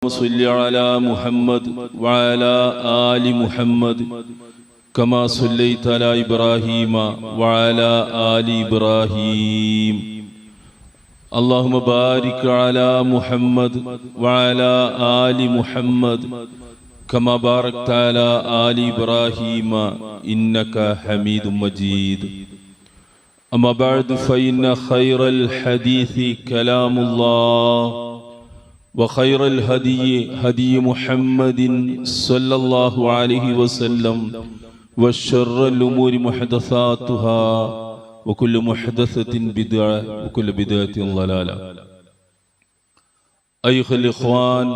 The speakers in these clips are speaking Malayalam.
صل على محمد وعلى آل محمد كما صليت على إبراهيم وعلى آل إبراهيم اللهم بارك على محمد وعلى آل محمد كما باركت على آل إبراهيم إنك حميد مجيد أما بعد فإن خير الحديث كلام الله وخير الهدي هدي محمد صلى الله عليه وسلم وشر الأمور محدثاتها وكل محدثة بدعة وكل بدعة ضلالة. أيها الإخوان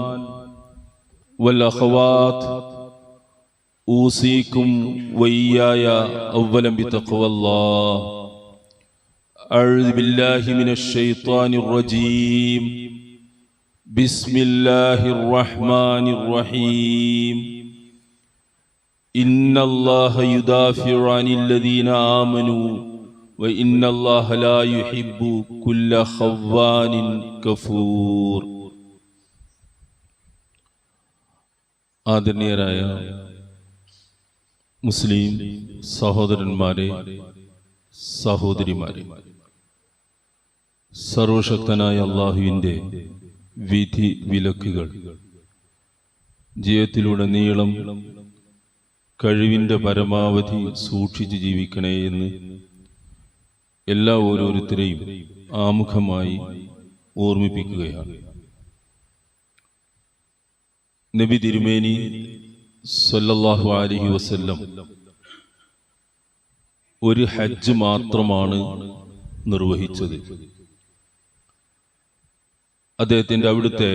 والأخوات، أوصيكم وإياي أولا بتقوى الله. أعوذ بالله من الشيطان الرجيم. بسم الله الرحمن الرحيم. إن الله يدافع عن الذين آمنوا وإن الله لا يحب كل خوان كفور. ആദരണീയരായ മുസ്ലിം സഹോദരന്മാരെ, സഹോദരിമാരെ, സർവശക്തനായ അല്ലാഹുവിൻ്റെ വിധി വിലക്കുകൾ ജീവിതത്തിലുടനീളം കഴിവിൻ്റെ പരമാവധി സൂക്ഷിച്ച് ജീവിക്കണേ എന്ന് എല്ലാ ഓരോരുത്തരെയും ആമുഖമായി ഓർമ്മിപ്പിക്കുകയാണ്. നബി തിരുമേനി സല്ലല്ലാഹു അലൈഹി വസല്ലം ഒരു ഹജ്ജ് മാത്രമാണ് നിർവഹിച്ചത്. അദ്ദേഹത്തിൻ്റെ അവിടുത്തെ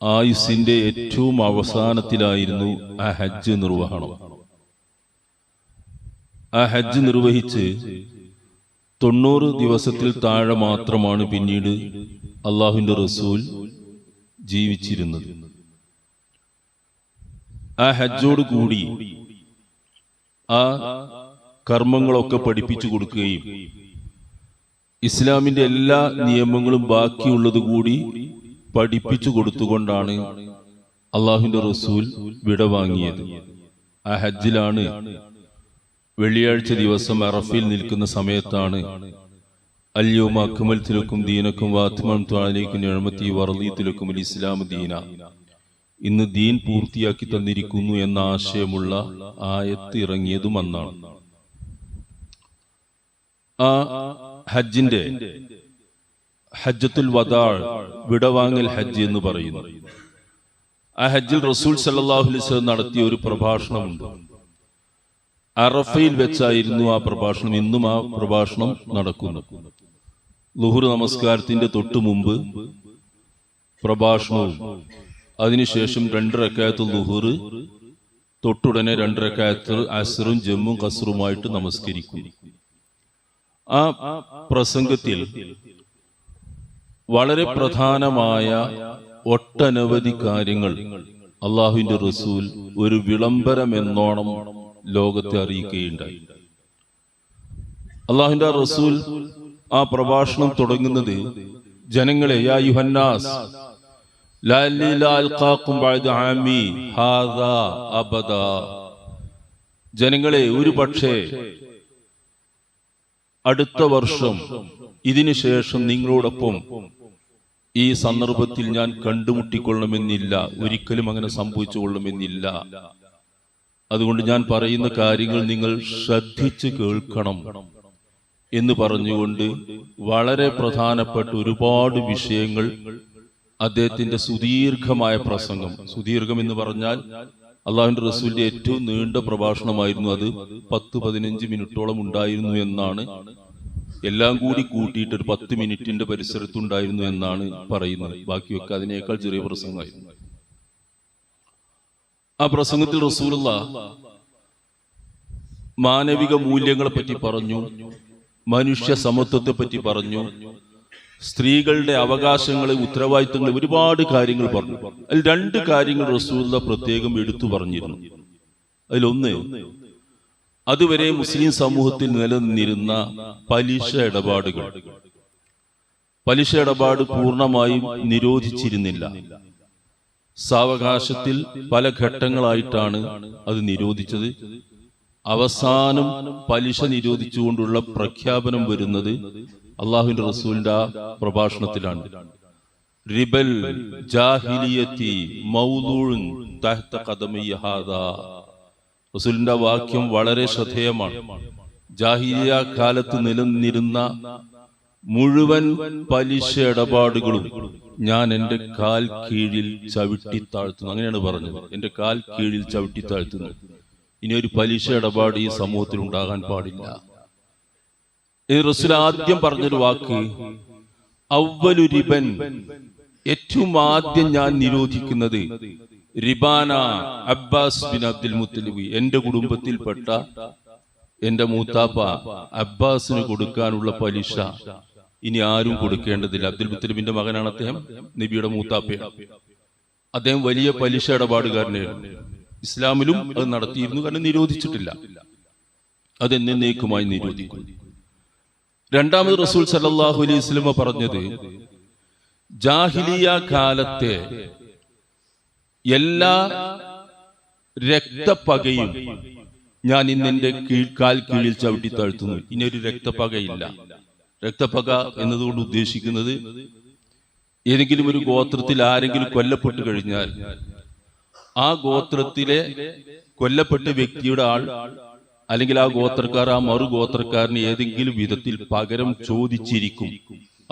ആയുസ്സിൻ്റെ ഏറ്റവും അവസാനത്തിലായിരുന്നു ആ ഹജ്ജ് നിർവഹണം. ആ ഹജ്ജ് നിർവഹിച്ച് 90 ദിവസത്തിൽ താഴെ മാത്രമാണ് പിന്നീട് അള്ളാഹുവിൻ്റെ റസൂൽ ജീവിച്ചിരുന്നത്. ആ ഹജ്ജോട് കൂടി ആ കർമ്മങ്ങളൊക്കെ പഠിപ്പിച്ചു കൊടുക്കുകയും ഇസ്ലാമിൻ്റെ എല്ലാ നിയമങ്ങളും ബാക്കിയുള്ളത് കൂടി പഠിപ്പിച്ചു കൊടുത്തുകൊണ്ടാണ് അള്ളാഹുവിൻ്റെ റസൂൽ വിടവാങ്ങിയത്. ആ ഹജ്ജിലാണ് വെള്ളിയാഴ്ച ദിവസം അറഫയിൽ നിൽക്കുന്ന സമയത്താണ് അൽയൗമ അക്മൽതു ലക്കും ദീനക്കും വഅത്മംതു അലൈക്കും നിഅമതി വറളീതു ലക്കുമുൽ ഇസ്ലാമ ദീന, ഇന്ന് ദീൻ പൂർത്തിയാക്കി തന്നിരിക്കുന്നു എന്ന ആശയമുള്ള ആയത്ത് ഇറങ്ങിയതും അന്നാണ്. ആ ഹജ്ജിന്റെ ഹജ്ജത്തുൽ വദാ, വിടവാങ്ങൽ ഹജ്ജ് എന്ന് പറയുന്നു. ആ ഹജ്ജിൽ റസൂൽ സല്ലല്ലാഹു അലൈഹി വസല്ലം നടത്തിയ ഒരു പ്രഭാഷണമുണ്ട്. അറഫയിൽ വെച്ചായിരുന്നു ആ പ്രഭാഷണം. ഇന്നും ആ പ്രഭാഷണം നടക്കുന്നു. ളുഹുർ നമസ്കാരത്തിന്റെ തൊട്ടു മുമ്പ് പ്രഭാഷണവും അതിനുശേഷം 2 റക്അത്ത് ളുഹുർ, തൊട്ടുടനെ 2 റക്അത്ത് അസ്റും ജമ്മും ഖസ്റുമായിട്ട് നമസ്കരിക്കും. ആ പ്രസംഗത്തിൽ വളരെ പ്രധാനമായ ഒട്ടനവധി കാര്യങ്ങൾ അള്ളാഹുവിൻ്റെ റസൂൽ ഒരു വിളംബരം എന്നോണം ലോകത്തെ അറിയിക്കുകയുണ്ടായി. അള്ളാഹുവിൻ്റെ റസൂൽ ആ പ്രഭാഷണം തുടങ്ങുന്നത്, ജനങ്ങളെ, യാ യുഹന്നാസ് ലഅല്ലി ലാ അൽഖാകും ബഅദ ആമി ഹാദാ അബദാ, ജനങ്ങളെ, ഒരു പക്ഷേ അടുത്ത വർഷം ഇതിനു ശേഷം നിങ്ങളോടൊപ്പം ഈ സന്ദർഭത്തിൽ ഞാൻ കണ്ടുമുട്ടിക്കൊള്ളണമെന്നില്ല, ഒരിക്കലും അങ്ങനെ സംഭവിച്ചു കൊള്ളണമെന്നില്ല. അതുകൊണ്ട് ഞാൻ പറയുന്ന കാര്യങ്ങൾ നിങ്ങൾ ശ്രദ്ധിച്ച് കേൾക്കണം എന്ന് പറഞ്ഞുകൊണ്ട് വളരെ പ്രധാനപ്പെട്ട ഒരുപാട് വിഷയങ്ങൾ അദ്ദേഹത്തിന്റെ സുദീർഘമായ പ്രസംഗം, സുദീർഘം എന്ന് പറഞ്ഞാൽ അള്ളാഹുവിന്റെ റസൂലിന്റെ ഏറ്റവും നീണ്ട പ്രഭാഷണമായിരുന്നു അത്. 10-15 മിനിറ്റോളം ഉണ്ടായിരുന്നു എന്നാണ്, എല്ലാം കൂടി കൂട്ടിയിട്ട് ഒരു 10 മിനിറ്റിന്റെ പരിസരത്തുണ്ടായിരുന്നു എന്നാണ് പറയുന്നത്. ബാക്കിയൊക്കെ അതിനേക്കാൾ ചെറിയ പ്രസംഗമായിരുന്നു. ആ പ്രസംഗത്തിൽ റസൂലുള്ളാഹ് മാനവിക മൂല്യങ്ങളെ പറ്റി പറഞ്ഞു, മനുഷ്യ സമത്വത്തെ പറ്റി പറഞ്ഞു, സ്ത്രീകളുടെ അവകാശങ്ങളെ, ഉത്തരവാദിത്തങ്ങളെ, ഒരുപാട് കാര്യങ്ങൾ പറഞ്ഞു. അതിൽ 2 കാര്യങ്ങൾ റസൂലുള്ളാഹ് പ്രത്യേകം എടുത്തു പറഞ്ഞിരുന്നു. അതിലൊന്ന്, അതുവരെ മുസ്ലിം സമൂഹത്തിൽ നിലനിന്നിരുന്ന പലിശ ഇടപാടുകൾ. പലിശ ഇടപാട് പൂർണ്ണമായും നിരോധിച്ചിരുന്നില്ല. സാവകാശത്തിൽ പല ഘട്ടങ്ങളായിട്ടാണ് അത് നിരോധിച്ചത്. അവസാനം പലിശ നിരോധിച്ചുകൊണ്ടുള്ള പ്രഖ്യാപനം വരുന്നത് അള്ളാഹുവിന്റെ റസൂലിന്റെ ആ പ്രഭാഷണത്തിലാണ്. റിബൽ ജാഹിലിയത്തി മൗദൂഉൻ തഹ്ത ഖദമിയ ഹാദാ. റസൂലിന്റെ വാക്യം വളരെ ശ്രദ്ധേയമാണ്. ജാഹിലിയ കാലത്ത് നിലനിന്നിരുന്ന മുഴുവൻ പലിശ ഇടപാടുകളും ഞാൻ എൻ്റെ കാൽ കീഴിൽ ചവിട്ടി താഴ്ത്തുന്നു. അങ്ങനെയാണ് പറഞ്ഞത്, എൻ്റെ കാൽ കീഴിൽ ചവിട്ടി താഴ്ത്തുന്നു. ഇനി ഒരു പലിശ ഇടപാട് ഈ സമൂഹത്തിൽ ഉണ്ടാകാൻ പാടില്ല. ഈ റസൂൽ ആദ്യം പറഞ്ഞൊരു വാക്ക് അവ്വലു റിബൻ, ഏറ്റവും ആദ്യം ഞാൻ നിരോധിക്കുന്നത് റിബാന അബ്ബാസ് ബിൻ അബ്ദുൽ മുത്തലിബ്, എൻ്റെ കുടുംബത്തിൽപ്പെട്ട എൻ്റെ മൂത്താപ്പ അബ്ബാസിന് കൊടുക്കാനുള്ള പലിശ ഇനി ആരും കൊടുക്കേണ്ടതില്ല. അബ്ദുൽ മുത്തലിബിന്റെ മകനാണ് അദ്ദേഹം, നബിയുടെ മൂത്താപ്പയാണ്. അദ്ദേഹം വലിയ പലിശ ഇടപാടുകാരനായിരുന്നു. ഇസ്ലാമിലും അത് നടത്തിയിരുന്നു, കാരണം നിരോധിച്ചിട്ടില്ല. അത് എന്നേക്കുമായി നിരോധിക്കും. രണ്ടാമത് റസൂൽ സല്ലല്ലാഹു അലൈഹി വസല്ലം പറഞ്ഞത്, ജാഹിലിയ കാലത്തെ എല്ലാ രക്തപ്പകയും ഞാൻ ഇന്നെന്റെ കാൽ കീഴിൽ ചവിട്ടി താഴ്ത്തുന്നു. ഇനി ഒരു രക്തപ്പകയില്ല. രക്തപ്പക എന്നതുകൊണ്ട് ഉദ്ദേശിക്കുന്നത് ഏതെങ്കിലും ഒരു ഗോത്രത്തിൽ ആരെങ്കിലും കൊല്ലപ്പെട്ടു കഴിഞ്ഞാൽ ആ ഗോത്രത്തിലെ കൊല്ലപ്പെട്ട വ്യക്തിയുടെ ആൾ അല്ലെങ്കിൽ ആ ഗോത്രക്കാർ ആ മറു ഗോത്രക്കാരന് ഏതെങ്കിലും വിധത്തിൽ പകരം ചോദിച്ചിരിക്കും.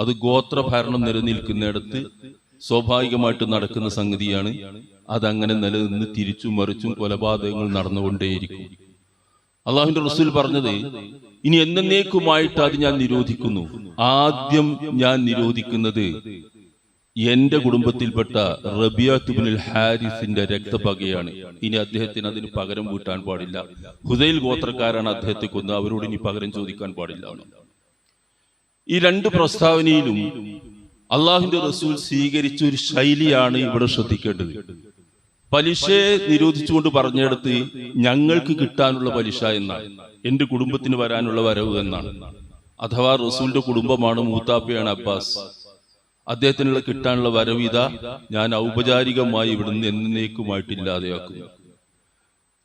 അത് ഗോത്രഭരണം നിലനിൽക്കുന്നിടത്ത് സ്വാഭാവികമായിട്ട് നടക്കുന്ന സംഗതിയാണ്. അതങ്ങനെ നിലനിന്ന് തിരിച്ചും മറിച്ചും കൊലപാതകങ്ങൾ നടന്നുകൊണ്ടേയിരിക്കും. അള്ളാഹുവിന്റെ റസൂൽ പറഞ്ഞത്, ഇനി എന്നേക്കുമായിട്ട് അത് ഞാൻ നിരോധിക്കുന്നു. ആദ്യം ഞാൻ നിരോധിക്കുന്നത് എന്റെ കുടുംബത്തിൽപ്പെട്ട റബിയത്ത് ഇബ്നുൽ ഹാരിസിന്റെ രക്തപകയാണ്. ഇനി അദ്ദേഹത്തിന് അതിന് പകരം വീട്ടാൻ പാടില്ല. ഹുദൈൽ ഗോത്രക്കാരാണ് അദ്ദേഹത്തെ കൊന്ന്, അവരോട് ഇനി പകരം ചോദിക്കാൻ പാടില്ല. ഈ രണ്ട് പ്രസ്താവനയിലും അള്ളാഹുവിന്റെ റസൂൽ സ്വീകരിച്ച ഒരു ശൈലിയാണ് ഇവിടെ ശ്രദ്ധിക്കേണ്ടത്. പലിശയെ നിരോധിച്ചുകൊണ്ട് പറഞ്ഞെടുത്ത് ഞങ്ങൾക്ക് കിട്ടാനുള്ള പലിശ എന്നാണ്, എന്റെ കുടുംബത്തിന് വരാനുള്ള വരവ് എന്നാണ്. അഥവാ റസൂലിന്റെ കുടുംബമാണ്, മൂത്താപ്പയാണ് അബ്ബാസ്, അദ്ദേഹത്തിനുള്ള കിട്ടാനുള്ള വരവ് ഇതാ ഞാൻ ഔപചാരികമായി ഇവിടുന്ന് എന്നേക്കുമായിട്ട് ഇല്ലാതെയാക്കുന്നു.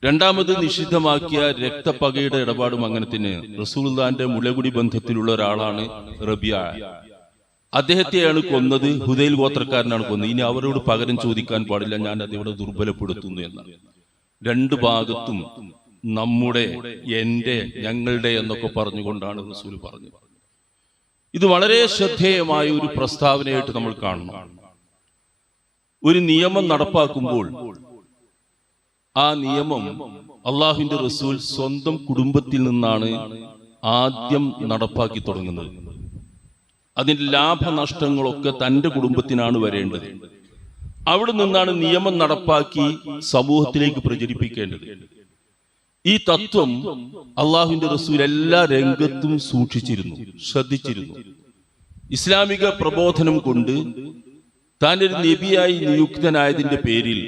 രണ്ടാമത് നിഷിദ്ധമാക്കിയ രക്തപ്പകയുടെ ഇടപാടും അങ്ങനെ തന്നെ. റസൂലുള്ളാഹിന്റെ മുലകുടി ബന്ധത്തിലുള്ള ഒരാളാണ് റബിയ. അദ്ദേഹത്തെയാണ് കൊന്നത്, ഹുദൈൽ ഗോത്രക്കാരനാണ് കൊന്നത്. ഇനി അവരോട് പകരം ചോദിക്കാൻ പാടില്ല, ഞാൻ അതിവിടെ ദുർബലപ്പെടുത്തുന്നു എന്നാണ്. രണ്ടു ഭാഗത്തും നമ്മുടെ, എന്റെ, ഞങ്ങളുടെ എന്നൊക്കെ പറഞ്ഞുകൊണ്ടാണ് റസൂൽ പറഞ്ഞത്. ഇത് വളരെ ശ്രദ്ധേയമായ ഒരു പ്രസ്താവനയായിട്ട് നമ്മൾ കാണണം. ഒരു നിയമം നടപ്പാക്കുമ്പോൾ ആ നിയമം അള്ളാഹുവിന്റെ റസൂൽ സ്വന്തം കുടുംബത്തിൽ നിന്നാണ് ആദ്യം നടപ്പാക്കി തുടങ്ങുന്നത്. അതിന്റെ ലാഭനഷ്ടങ്ങളൊക്കെ തന്റെ കുടുംബത്തിനാണ് വരേണ്ടത്. അവിടെ നിന്നാണ് നിയമം നടപ്പാക്കി സമൂഹത്തിലേക്ക് പ്രചരിപ്പിക്കേണ്ടത്. ഈ തത്വം അള്ളാഹുവിന്റെ റസൂൽ എല്ലാ രംഗത്തും സൂക്ഷിച്ചിരുന്നു, ശ്രദ്ധിച്ചിരുന്നു. ഇസ്ലാമിക പ്രബോധനം കൊണ്ട് താൻ ഒരു നബിയായി നിയുക്തനായതിന്റെ പേരിൽ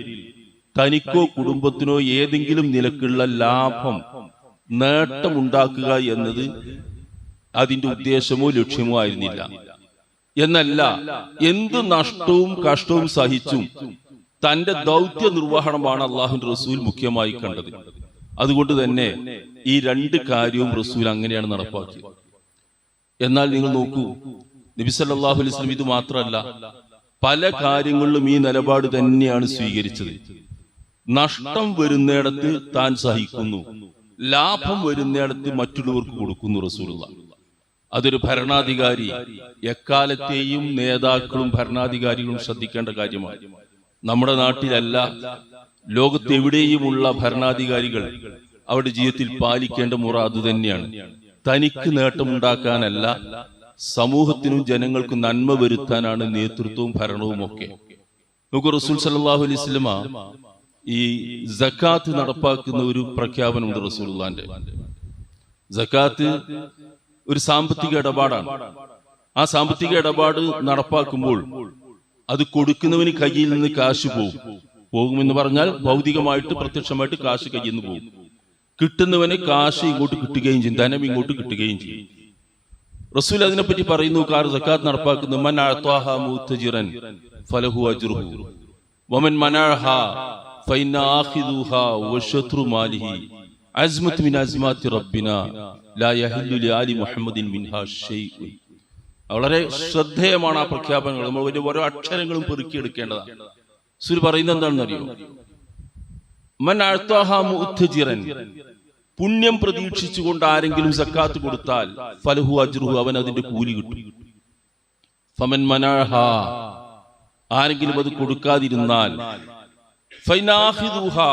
തനിക്കോ കുടുംബത്തിനോ ഏതെങ്കിലും നിലക്കുള്ള ലാഭം, നേട്ടമുണ്ടാക്കുക എന്നത് അതിന്റെ ഉദ്ദേശമോ ലക്ഷ്യമോ ആയിരുന്നില്ല. എന്നല്ല, എന്ത് നഷ്ടവും കഷ്ടവും സഹിച്ചും തന്റെ ദൗത്യ നിർവഹണമാണ് അള്ളാഹുവിന്റെ റസൂൽ മുഖ്യമായി കണ്ടത്. അതുകൊണ്ട് തന്നെ ഈ രണ്ട് കാര്യവും റസൂൽ അങ്ങനെയാണ് നടപ്പാക്കിയത്. എന്നാൽ നിങ്ങൾ നോക്കൂ, നബി സല്ലല്ലാഹു അലൈഹി വസല്ലം ഇത് മാത്രമല്ല, പല കാര്യങ്ങളിലും ഈ നിലപാട് തന്നെയാണ് സ്വീകരിച്ചത്. നഷ്ടം വരുന്നിടത്ത് താൻ സഹിക്കുന്നു, ലാഭം വരുന്നിടത്ത് മറ്റുള്ളവർക്ക് കൊടുക്കുന്നു റസൂലുള്ളാഹി. അതൊരു ഭരണാധികാരി, എക്കാലത്തെയും നേതാക്കളും ഭരണാധികാരികളും ശ്രദ്ധിക്കേണ്ട കാര്യമാണ്. നമ്മുടെ നാട്ടിലല്ല, ലോകത്തെവിടെയുമുള്ള ഭരണാധികാരികൾ അവരുടെ ജീവിതത്തിൽ പാലിക്കേണ്ട മുറ അത് തന്നെയാണ്. തനിക്ക് നേട്ടമുണ്ടാക്കാനല്ല, സമൂഹത്തിനും ജനങ്ങൾക്കും നന്മ വരുത്താനാണ് നേതൃത്വവും ഭരണവും ഒക്കെ. നമുക്ക് റസൂൽ സല്ലല്ലാഹു അലൈഹി വസല്ലമ ഈ സക്കാത്ത് നടപ്പാക്കുന്ന ഒരു പ്രഖ്യാപനമുണ്ട് റസൂലുള്ളാഹിന്റെ. സക്കാത്ത് ഒരു സാമ്പത്തിക ഇടപാടാണ്. ആ സാമ്പത്തിക ഇടപാട് നടപ്പാക്കുമ്പോൾ അത് കൊടുക്കുന്നവന് കയ്യിൽ നിന്ന് കാശ് പോകുമെന്ന് പറഞ്ഞാൽ ഭൗതികമായിട്ട് പ്രത്യക്ഷമായിട്ട് കാശ് കയ്യിൽ നിന്ന് പോകും. കിട്ടുന്നവന് കാശ് ഇങ്ങോട്ട് കിട്ടുകയും ചെയ്യും, ധനം ഇങ്ങോട്ട് കിട്ടുകയും ചെയ്യും. റസൂൽ അതിനെപ്പറ്റി പറയുന്നു, സക്കാത്ത് നടപ്പാക്കുന്ന മൻ അഅ്താഹ മുത്തജിറൻ ഫലഹു അജ്റുഹു. വമൻ മനാഹാ ഫഇന്ന ആഖിദുഹാ വശത്രു മാലിഹി അസ്മത്ത് മിൻ അസ്മാത്തി റബ്ബിന ലാ യഹില്ലു ലിആലി മുഹമ്മദിൻ മിൻഹാ ഷൈഉൻ. വളരെ ശ്രദ്ധേയമാണ് ആ പ്രഖ്യാപനങ്ങൾ. നമ്മൾ വലിയ ഓരോ അക്ഷരങ്ങളും പെറുക്കിയെടുക്കേണ്ടതാണ്. സൂര്യ പറയുന്നത് എന്താണെന്ന് അറിയോ? മൻ അഅ്താഹാ മുഅ്തജിറൻ, പുണ്യം പ്രതീക്ഷിച്ചുകൊണ്ട് ആരെങ്കിലും സക്കാത്ത് കൊടുത്താൽ ഫലഹു അജ്റുഹു, അവൻ അതിന്റെ കൂലി കിട്ടും. ഫമൻ മനാഹാ, ആരെങ്കിലും അത് കൊടുക്കാതിരുന്നാൽ ഫൈനാഖിദുഹാ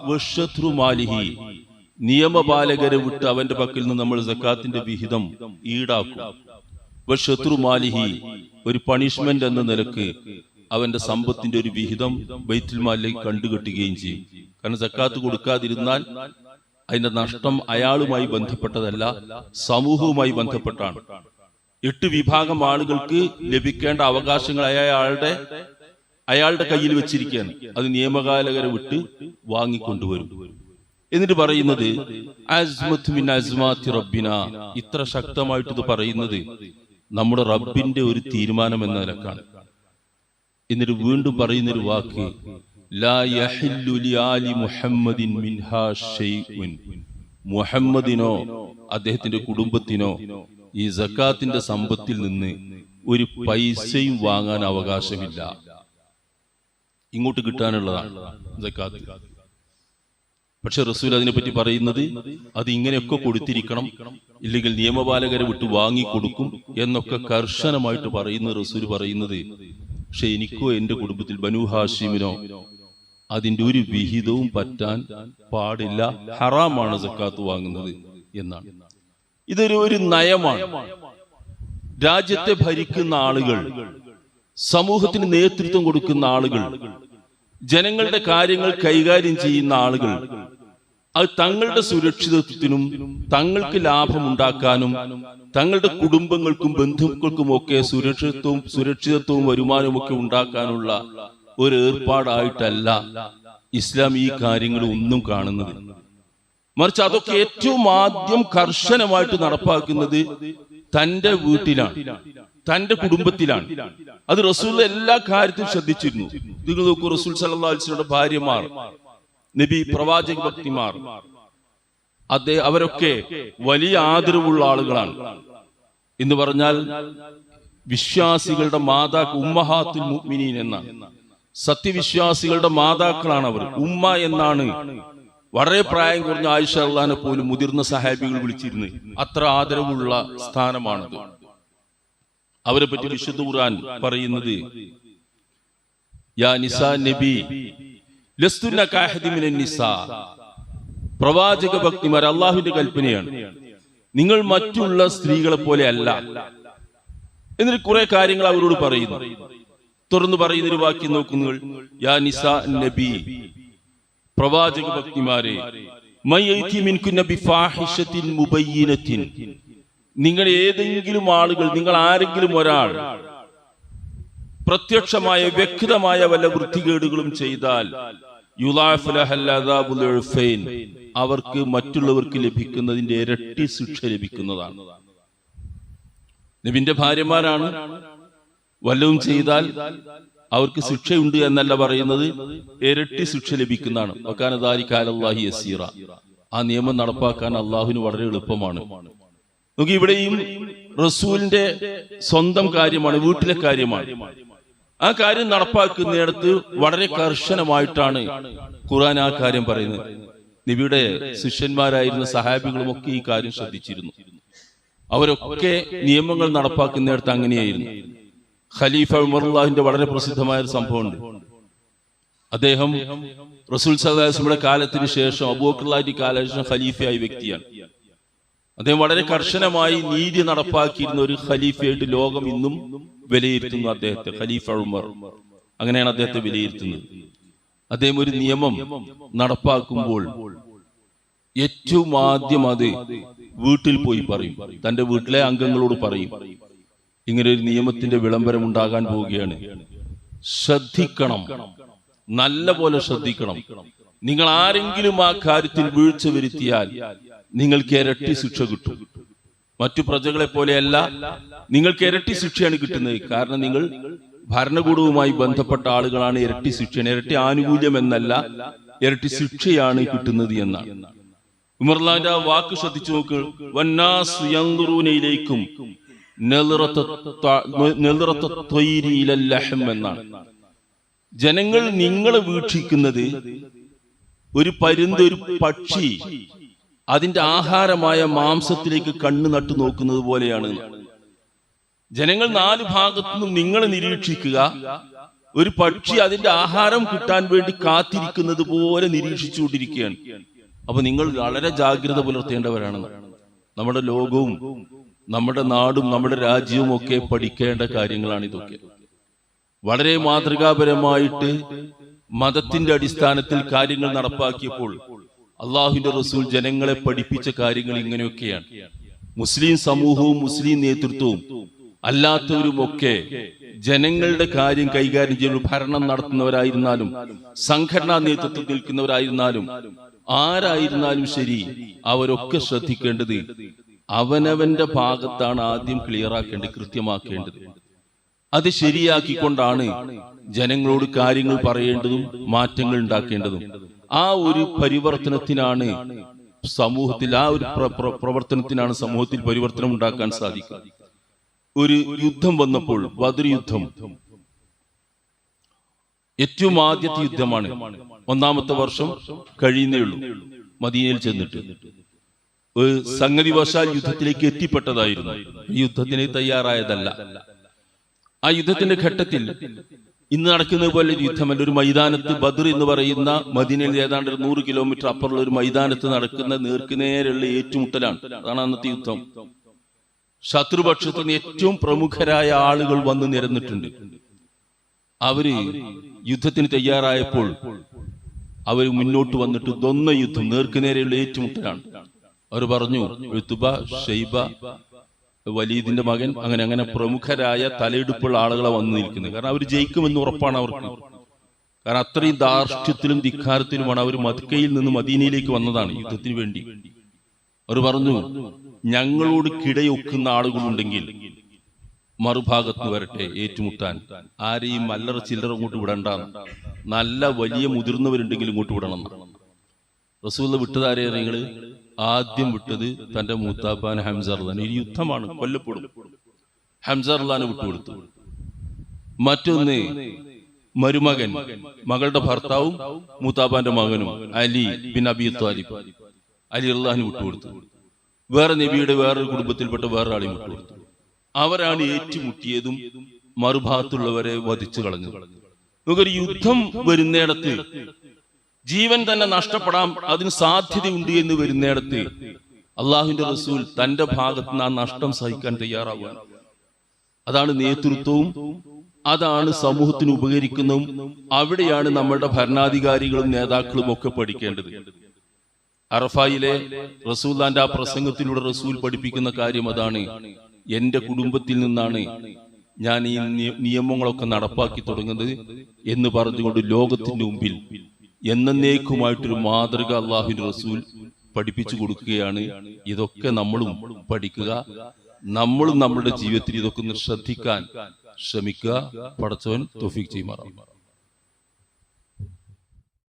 വശത്രു മാലിഹി, നിയമപാലകരെ വിട്ട് അവന്റെ പക്കൽ നിന്ന് നമ്മൾ സക്കാത്തിന്റെ വിഹിതം ഈടാക്കും. വശത്രു മാലിഹി, ഒരു പണിഷ്മെന്റ് എന്ന നിലക്ക് അവന്റെ സമ്പത്തിന്റെ ഒരു വിഹിതം ബൈത്തുൽ മാലിലേക്ക് കണ്ടുകെട്ടുകയും ചെയ്യും. കാരണം സക്കാത്ത് കൊടുക്കാതിരുന്നാൽ അതിന്റെ നഷ്ടം അയാളുമായി ബന്ധപ്പെട്ടതല്ല, സമൂഹവുമായി ബന്ധപ്പെട്ടാണ്. 8 വിഭാഗം ആളുകൾക്ക് ലഭിക്കേണ്ട അവകാശങ്ങൾ അയാളുടെ കയ്യിൽ വെച്ചിരിക്കുകയാണ്. അത് നിയമപാലകരെ വിട്ട് വാങ്ങിക്കൊണ്ടുവരും. എന്നിട്ട് പറയുന്നത് അസ്മത്ത് മിൻ അസ്മാത്തി റബ്ബിന, ഇത്ര ശക്തമായിട്ട് ഇത് പറയുന്നത് നമ്മുടെ റബ്ബിന്റെ ഒരു തീരുമാനം എന്ന നിലക്കാണ്. എന്നിട്ട് വീണ്ടും പറയുന്നൊരു വാക്ക് ലാ യഹില്ലു ലിആലി മുഹമ്മദിൻ മിൻഹാ ഷൈഉൻ, മുഹമ്മദിനോ അദ്ദേഹത്തിന്റെ കുടുംബത്തിനോ ഈ സക്കാത്തിന്റെ സമ്പത്തിൽ നിന്ന് ഒരു പൈസയും വാങ്ങാൻ അവകാശമില്ല. ഇങ്ങോട്ട് കിട്ടാനുള്ളതാണ് സക്കാത്ത്. പക്ഷെ റസൂൽ അതിനെപ്പറ്റി പറയുന്നത് അത് ഇങ്ങനെയൊക്കെ കൊടുത്തിരിക്കണം, ഇല്ലെങ്കിൽ നിയമപാലകരെ വിട്ട് വാങ്ങിക്കൊടുക്കും എന്നൊക്കെ കർശനമായിട്ട് പറയുന്ന റസൂൽ പറയുന്നത്. പക്ഷെ എനിക്കോ എന്റെ കുടുംബത്തിൽ ബനൂ ഹാഷിമിനോ അതിന്റെ ഒരു വിഹിതവും പറ്റാൻ പാടില്ല, ഹറാമാണ് സക്കാത്ത് വാങ്ങുന്നത് എന്നാണ്. ഇതൊരു നയമാണ്. രാജ്യത്തെ ഭരിക്കുന്ന ആളുകൾ, സമൂഹത്തിന് നേതൃത്വം കൊടുക്കുന്ന ആളുകൾ, ജനങ്ങളുടെ കാര്യങ്ങൾ കൈകാര്യം ചെയ്യുന്ന ആളുകൾ അത് തങ്ങളുടെ സുരക്ഷിതത്വത്തിനും തങ്ങൾക്ക് ലാഭമുണ്ടാക്കാനും തങ്ങളുടെ കുടുംബങ്ങൾക്കും ബന്ധുക്കൾക്കുമൊക്കെ സുരക്ഷിതത്വവും വരുമാനവും ഒക്കെ ഉണ്ടാക്കാനുള്ള ഒരു ഏർപ്പാടായിട്ടല്ല ഇസ്ലാം ഈ കാര്യങ്ങൾ ഒന്നും കാണുന്നത്. മറിച്ച് അതൊക്കെ ഏറ്റവും ആദ്യം കർശനമായിട്ട് നടപ്പാക്കുന്നത് തന്റെ വീട്ടിലാണ്, തന്റെ കുടുംബത്തിലാണ്. അത് റസൂൽ എല്ലാ കാര്യത്തിലും ശ്രദ്ധിച്ചിരുന്നു. നിങ്ങൾ നോക്കൂ, റസൂൽ സല്ലല്ലാഹു അലൈഹി വസല്ലമയുടെ ഭാര്യമാർ, നബി, പ്രവാചക ഭക്തിമാർ, അവരൊക്കെ വലിയ ആദരവുള്ള ആളുകളാണ്. എന്ന് പറഞ്ഞാൽ വിശ്വാസികളുടെ ഉമ്മഹാത്തുൽ മുഅ്മിനീൻ എന്നാണ്. സത്യവിശ്വാസികളുടെ മാതാക്കളാണ് അവർ. ഉമ്മ എന്നാണ് വളരെ പ്രായം കുറഞ്ഞ ആയിഷ റളിയല്ലാഹു പോലും മുതിർന്ന സഹാബികൾ വിളിച്ചിരുന്നത്. അത്ര ആദരവുള്ള സ്ഥാനമാണത്. അവരെ പറ്റി വിശുദ്ധ ഖുർആൻ പറയുന്നത് യാ നിസാ നബി ലസ്തുന്ന കഅഹദി മിനൻ നിസാ, പ്രവാചക ഭക്തിമാർ, അല്ലാഹുവിന്റെ കൽപ്പനയാണ്, നിങ്ങൾ മറ്റുള്ള സ്ത്രീകളെ പോലെ അല്ല. എന്നിട്ട് കുറെ കാര്യങ്ങൾ അവരോട് പറയുന്നു. തുറന്നു പറയുന്നൊരു വാക്യം നോക്കുന്നു, യാ നിസാ നബി, പ്രവാചക ഭക്തിമാരെ, മയ്യതി മിൻകുന്ന ബിഫാഹിഷത്തിൻ മുബയ്യിനത്തിൻ, നിങ്ങൾ ഏതെങ്കിലും ആളുകൾ, നിങ്ങൾ ആരെങ്കിലും ഒരാൾ പ്രത്യക്ഷമായ വ്യക്തമായ വല്ല വൃത്തികേടുകളും ചെയ്താൽ അവർക്ക് മറ്റുള്ളവർക്ക് ലഭിക്കുന്നതിന്റെ ഇരട്ടി ശിക്ഷ ലഭിക്കുന്നതാണ്. നബിന്റെ ഭാര്യമാരാണ്. വല്ലതും ചെയ്താൽ അവർക്ക് ശിക്ഷയുണ്ട് എന്നല്ല പറയുന്നത്, ഇരട്ടി ശിക്ഷ ലഭിക്കുന്നതാണ്. വകാന ദാലിക അലല്ലാഹി യസീറ, ആ നിയമം നടപ്പാക്കാൻ അള്ളാഹുവിന് വളരെ എളുപ്പമാണ്. നോക്കി, ഇവിടെയും റസൂലിന്റെ സ്വന്തം കാര്യമാണ്, വീട്ടിലെ കാര്യമാണ്. ആ കാര്യം നടപ്പാക്കുന്നിടത്ത് വളരെ കർശനമായിട്ടാണ് ഖുർആൻ ആ കാര്യം പറയുന്നത്. നബിയുടെ ശിഷ്യന്മാരായിരുന്ന സഹാബികളും ഒക്കെ ഈ കാര്യം ശ്രദ്ധിച്ചിരുന്നു. അവരൊക്കെ നിയമങ്ങൾ നടപ്പാക്കുന്നിടത്ത് അങ്ങനെയായിരുന്നു. ഖലീഫ ഉമറുല്ലാഹിന്റെ വളരെ പ്രസിദ്ധമായ ഒരു സംഭവമുണ്ട്. അദ്ദേഹം റസൂൽ സല്ലല്ലാഹു അലൈഹി വസല്ലമയുടെ കാലത്തിന് ശേഷം, അബൂബക്കറിന്റെ കാലത്തിന് ശേഷം ഖലീഫയായ വ്യക്തിയാണ്. അദ്ദേഹം വളരെ കർശനമായി നീതി നടപ്പാക്കിയിരുന്ന ഒരു ഖലീഫയായിട്ട് ലോകം ഇന്നും വിലയിരുത്തുന്നു അദ്ദേഹത്തെ. ഖലീഫ ഉമർ, അങ്ങനെയാണ് അദ്ദേഹത്തെ വിലയിരുത്തുന്നത്. അദ്ദേഹം ഒരു നിയമം നടപ്പാക്കുമ്പോൾ ഏറ്റവും ആദ്യം അത് വീട്ടിൽ പോയി പറയും, തന്റെ വീട്ടിലെ അംഗങ്ങളോട് പറയും, ഇങ്ങനെ ഒരു നിയമത്തിന്റെ വിളംബരം ഉണ്ടാകാൻ പോവുകയാണ്, ശ്രദ്ധിക്കണം, നല്ല പോലെ ശ്രദ്ധിക്കണം. നിങ്ങൾ ആരെങ്കിലും ആ കാര്യത്തിൽ വീഴ്ച വരുത്തിയാൽ നിങ്ങൾക്ക് ഇരട്ടി ശിക്ഷ കിട്ടും. മറ്റു പ്രജകളെ പോലെയല്ല, നിങ്ങൾക്ക് ഇരട്ടി ശിക്ഷയാണ് കിട്ടുന്നത്. കാരണം നിങ്ങൾ ഭരണകൂടവുമായി ബന്ധപ്പെട്ട ആളുകളാണ് ഇരട്ടി ശിക്ഷ, ഇരട്ടി ആനുകൂല്യം എന്നല്ല, ഇരട്ടി ശിക്ഷയാണ് കിട്ടുന്നത് എന്നാണ്. ഉമർലാന്റെ ആ വാക്ക് ശ്രദ്ധിച്ചു നോക്ക്. വന്നാസ് യൻദുറൂനയിലേക്കും എന്നാണ്. ജനങ്ങൾ നിങ്ങളെ വീക്ഷിക്കുന്നത് ഒരു പരുന്ത്, ഒരു പക്ഷി അതിന്റെ ആഹാരമായ മാംസത്തിലേക്ക് കണ്ണു നട്ടു നോക്കുന്നത് പോലെയാണ്. ജനങ്ങൾ നാല് ഭാഗത്തുനിന്നും നിങ്ങളെ നിരീക്ഷിക്കുക ഒരു പക്ഷി അതിന്റെ ആഹാരം കിട്ടാൻ വേണ്ടി കാത്തിരിക്കുന്നത് പോലെ നിരീക്ഷിച്ചുകൊണ്ടിരിക്കുകയാണ്. അപ്പൊ നിങ്ങൾ വളരെ ജാഗ്രത പുലർത്തേണ്ടവരാണ്. നമ്മുടെ ലോകവും നമ്മുടെ നാടും നമ്മുടെ രാജ്യവും ഒക്കെ പഠിക്കേണ്ട കാര്യങ്ങളാണ് ഇതൊക്കെ. വളരെ മാതൃകാപരമായിട്ട് മതത്തിന്റെ അടിസ്ഥാനത്തിൽ കാര്യങ്ങൾ നടപ്പാക്കിയപ്പോൾ അള്ളാഹുവിന്റെ റസൂൽ ജനങ്ങളെ പഠിപ്പിച്ച കാര്യങ്ങൾ ഇങ്ങനെയൊക്കെയാണ്. മുസ്ലിം സമൂഹവും മുസ്ലിം നേതൃത്വവും അല്ലാത്തവരുമൊക്കെ ജനങ്ങളുടെ കാര്യം കൈകാര്യം ചെയ്യുന്ന ഭരണം നടത്തുന്നവരായിരുന്നാലും സംഘടനാ നേതൃത്വത്തിൽ നിൽക്കുന്നവരായിരുന്നാലും ആരായിരുന്നാലും ശരി, അവരൊക്കെ ശ്രദ്ധിക്കേണ്ടത് അവനവന്റെ ഭാഗത്താണ് ആദ്യം ക്ലിയറാക്കേണ്ടത്, കൃത്യമാക്കേണ്ടത്. അത് ശരിയാക്കിക്കൊണ്ടാണ് ജനങ്ങളോട് കാര്യങ്ങൾ പറയേണ്ടതും മാറ്റങ്ങൾ ഉണ്ടാക്കേണ്ടതും. ആ ഒരു പരിവർത്തനത്തിനാണ് സമൂഹത്തിൽ, ആ ഒരു പ്രവർത്തനത്തിനാണ് സമൂഹത്തിൽ പരിവർത്തനം ഉണ്ടാക്കാൻ സാധിക്കുക. ഒരു യുദ്ധം വന്നപ്പോൾ, ബദർ യുദ്ധം ഏറ്റവും ആദ്യത്തെ യുദ്ധമാണ്. 1-ാമത്തെ വർഷം കഴിയുന്നേ ഉള്ളൂ. മദീനയിൽ ചെന്നിട്ട് ഒരു സംഗതി വശാൽ യുദ്ധത്തിലേക്ക് എത്തിപ്പെട്ടതായിരുന്നു. ഈ യുദ്ധത്തിന് തയ്യാറായതല്ല. ആ യുദ്ധത്തിന്റെ ഘട്ടത്തിൽ ഇന്ന് നടക്കുന്നത് പോലെ ഒരു യുദ്ധമല്ല. ഒരു മൈതാനത്ത്, ബദർ എന്ന് പറയുന്ന മദീനയിൽ ഏതാണ്ട് 100 കിലോമീറ്റർ അപ്പുറമുള്ള ഒരു മൈതാനത്ത് നടക്കുന്ന നേർക്കുനേരെയുള്ള ഏറ്റുമുട്ടലാണ്. അതാണ് അന്നത്തെ യുദ്ധം. ശത്രുപക്ഷത്ത് നിന്ന് ഏറ്റവും പ്രമുഖരായ ആളുകൾ വന്ന് നിരന്നിട്ടുണ്ട്. അവര് യുദ്ധത്തിന് തയ്യാറായപ്പോൾ അവർ മുന്നോട്ട് വന്നിട്ട് ഇതൊന്ന യുദ്ധം, നേർക്കുനേരെയുള്ള ഏറ്റുമുട്ടലാണ്. അവർ പറഞ്ഞു, ഉത്ബ, ഷൈബ, വലീദിന്റെ മകൻ, അങ്ങനെ പ്രമുഖരായ തലയെടുപ്പുള്ള ആളുകളെ വന്നു നിൽക്കുന്നത്. കാരണം അവർ ജയിക്കുമെന്ന് ഉറപ്പാണ് അവർക്ക്. കാരണം അത്രയും ധാർഷ്ട്യത്തിലും ധിക്കാരത്തിലുമാണ് അവർ മക്കയിൽ നിന്ന് മദീനയിലേക്ക് വന്നതാണ് യുദ്ധത്തിന് വേണ്ടി. അവർ പറഞ്ഞു, ഞങ്ങളോട് കിടയൊക്കുന്ന ആളുകളുണ്ടെങ്കിൽ മറുഭാഗത്ത് വരട്ടെ ഏറ്റുമുട്ടാൻ. ആരെയും അല്ലറ ചില്ലറ ഇങ്ങോട്ട് വിടണ്ടാന്ന്. നല്ല വലിയ മുതിർന്നവരുണ്ടെങ്കിൽ ഇങ്ങോട്ട് വിടണം. റസൂൽ വിട്ടതാരെ നിങ്ങൾ ആദ്യം വിട്ടത് തന്റെ മൂത്താപ്പാൻ ഹംസ റളിയല്ലാഹു അൻഹു. ഈ യുദ്ധമാണ്, കൊല്ലപ്പെടും. ഹംസ റളിയല്ലാഹു അൻഹു വിട്ടുകൊടുത്തു. മറ്റൊന്ന് മരുമകൻ, മകളുടെ ഭർത്താവും മൂത്താപ്പാന്റെ മകനും Ali bin Abi Talib, Ali റളിയല്ലാഹു അൻഹു വിട്ടുകൊടുത്തു. വേറെ നബിയുടെ വേറൊരു കുടുംബത്തിൽപ്പെട്ട വേറൊരാളെയും വിട്ടുകൊടുത്തു. അവരാണ് ഏറ്റുമുട്ടിയതും മറുഭാഗത്തുള്ളവരെ വധിച്ചു കളഞ്ഞു. നമുക്കൊരു യുദ്ധം വരുന്നിടത്ത് ജീവൻ തന്നെ നഷ്ടപ്പെടാം, അതിന് സാധ്യതയുണ്ട് എന്ന് വരുന്നിടത്ത് അള്ളാഹുവിന്റെ റസൂൽ തന്റെ ഭാഗത്ത് നിന്ന് ആ നഷ്ടം സഹിക്കാൻ തയ്യാറാവുക. അതാണ് നേതൃത്വവും, അതാണ് സമൂഹത്തിന് ഉപകരിക്കുന്നതും. അവിടെയാണ് നമ്മുടെ ഭരണാധികാരികളും നേതാക്കളും ഒക്കെ പഠിക്കേണ്ടത്. അറഫായിലെ റസൂലുള്ളാഹിന്റെ ആ പ്രസംഗത്തിലൂടെ റസൂൽ പഠിപ്പിക്കുന്ന കാര്യം അതാണ്. എന്റെ കുടുംബത്തിൽ നിന്നാണ് ഞാൻ ഈ നിയമങ്ങളൊക്കെ നടപ്പാക്കി തുടങ്ങുന്നത് എന്ന് പറഞ്ഞുകൊണ്ട് ലോകത്തിന്റെ മുമ്പിൽ എന്നേക്കുമായിട്ടൊരു മാതൃക അള്ളാഹുവിന്റെ റസൂൽ പഠിപ്പിച്ചു കൊടുക്കുകയാണ്. ഇതൊക്കെ നമ്മളും പഠിക്കുക, നമ്മളും നമ്മുടെ ജീവിതത്തിൽ ഇതൊക്കെ ഒന്ന് ശ്രദ്ധിക്കാൻ ശ്രമിക്കുക. പടച്ചവൻ തൗഫീഖ് ചെയ്യുമാറാവട്ടെ.